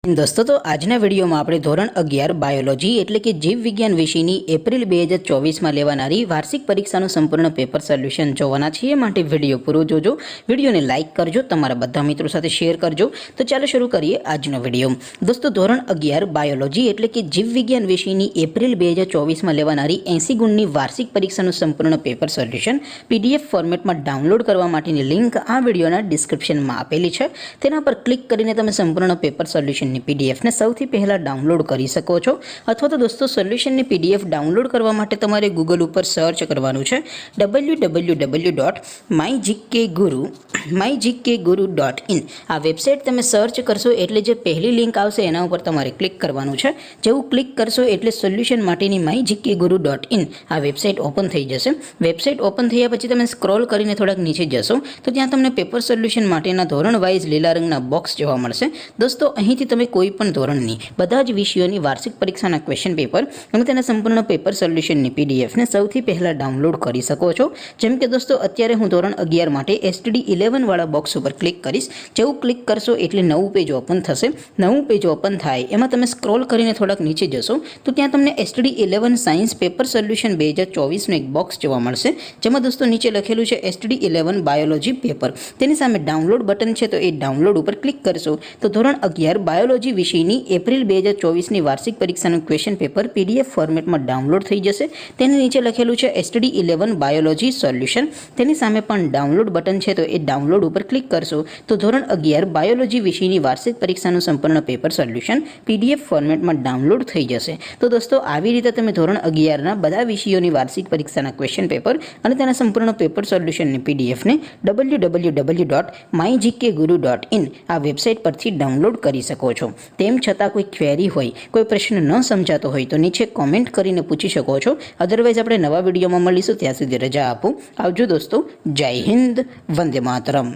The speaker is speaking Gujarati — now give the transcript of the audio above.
दोस्तों तो आजना विडियो में આપણે ધોરણ 11 બાયોલોજી એટલે કે જીવ વિજ્ઞાન વિષયની એપ્રિલ 2024 માં લેવાનારી વાર્ષિક પરીક્ષાનું સંપૂર્ણ પેપર સોલ્યુશન જોવાના છીએ। માટે વિડિયો પૂરો જોજો, વિડિયોને લાઈક કરજો, તમારા બધા મિત્રો સાથે શેર કરજો। તો ચાલો શરૂ કરીએ આજનો વિડિયો। દોસ્તો ધોરણ 11 બાયોલોજી એટલે કે જીવ વિજ્ઞાન વિષયની એપ્રિલ 2024 માં લેવાનારી 80 ગુણની વાર્ષિક પરીક્ષાનું સંપૂર્ણ પેપર સોલ્યુશન પીડીએફ ફોર્મેટમાં ડાઉનલોડ કરવા માટેની લિંક આ વિડિયોના ડિસ્ક્રિપ્શનમાં આપેલી છે। તેના પર ક્લિક કરીને તમે સંપૂર્ણ પેપર સોલ્યુશન पीडीएफ ने सौथी पहला डाउनलॉड करी सको छो। अथवा तो दोस्तों सोल्यूशन ने पीडीएफ डाउनलॉड करवा माटे तमारे गूगल पर सर्च करवानुं छे www.mygkguru.in। आ वेबसाइट तमे सर्च करशो एटले जे पहली लिंक आवशे एना उपर तमारे क्लिक करवानुं छे। जेवुं क्लिक करशो एटले सोल्यूशन माटेनी mygkguru.in आ वेबसाइट ओपन थई जशे। वेबसाइट ओपन थया पछी तमे स्क्रॉल करीने थोड़ाक नीचे जशो तो त्यां तमने पेपर सोल्यूशन माटेना धोरण वाइज लीला रंगना बॉक्स जोवा मळशे। दोस्तों અહીંથી તમે કોઈ પણ ધોરણની બધા જ વિષયોની વાર્ષિક પરીક્ષાના ક્વેશ્ચન પેપર અને તેના સંપૂર્ણ પેપર સોલ્યુશનની પીડીએફ ને સૌથી પહેલા ડાઉનલોડ કરી શકો છો। જેમ કે દોસ્તો અત્યારે હું ધોરણ 11 માટે STD 11 વાળા બોક્સ ઉપર ક્લિક કરીશ। જેવું ક્લિક કરશો એટલે નવું પેજ ઓપન થશે। નવું પેજ ઓપન થાય એમાં તમે સ્ક્રોલ કરીને થોડાક નીચે જશો તો ત્યાં તમને STD 11 સાયન્સ પેપર સોલ્યુશન 2024 નું એક બોક્સ જોવા મળશે। જેમાં દોસ્તો નીચે લખેલું છે STD 11 બાયોલોજી પેપર। તેની સામે ડાઉનલોડ બટન છે તો એ ડાઉનલોડ ઉપર ક્લિક કરશો તો ધોરણ 11 બાયોલોજી વિષયની એપ્રિલ 2024 ની વાર્ષિક પરીક્ષાનું ક્વેશ્ચન પેપર પીડીએફ ફોર્મેટમાં ડાઉનલોડ થઈ જશે। તેની નીચે લખેલું છે STD 11 બાયોલોજી સોલ્યુશન। તેની સામે પણ ડાઉનલોડ બટન છે તો એ ડાઉનલોડ ઉપર ક્લિક કરશો તો ધોરણ 11 બાયોલોજી વિષયની વાર્ષિક પરીક્ષાનું સંપૂર્ણ પેપર સોલ્યુશન પીડીએફ ફોર્મેટમાં ડાઉનલોડ થઈ જશે। તો દોસ્તો આવી રીતે તમે ધોરણ 11 ના બધા વિષયોની વાર્ષિક પરીક્ષાના ક્વેશ્ચન પેપર અને તેના સંપૂર્ણ પેપર સોલ્યુશનની પીડીએફ ને www.mygkguru.in આ વેબસાઇટ પરથી ડાઉનલોડ કરી શકો છો। તેમ છતાં કોઈ ક્વેરી હોય, કોઈ પ્રશ્ન ન સમજાતો હોય તો નીચે કોમેન્ટ કરીને પૂછી શકો છો। અધરવાઇઝ આપણે નવા વિડીયોમાં મળીશું, ત્યાં સુધી રજા આપો। આવજો દોસ્તો, જય હિન્દ, વંદે માતરમ।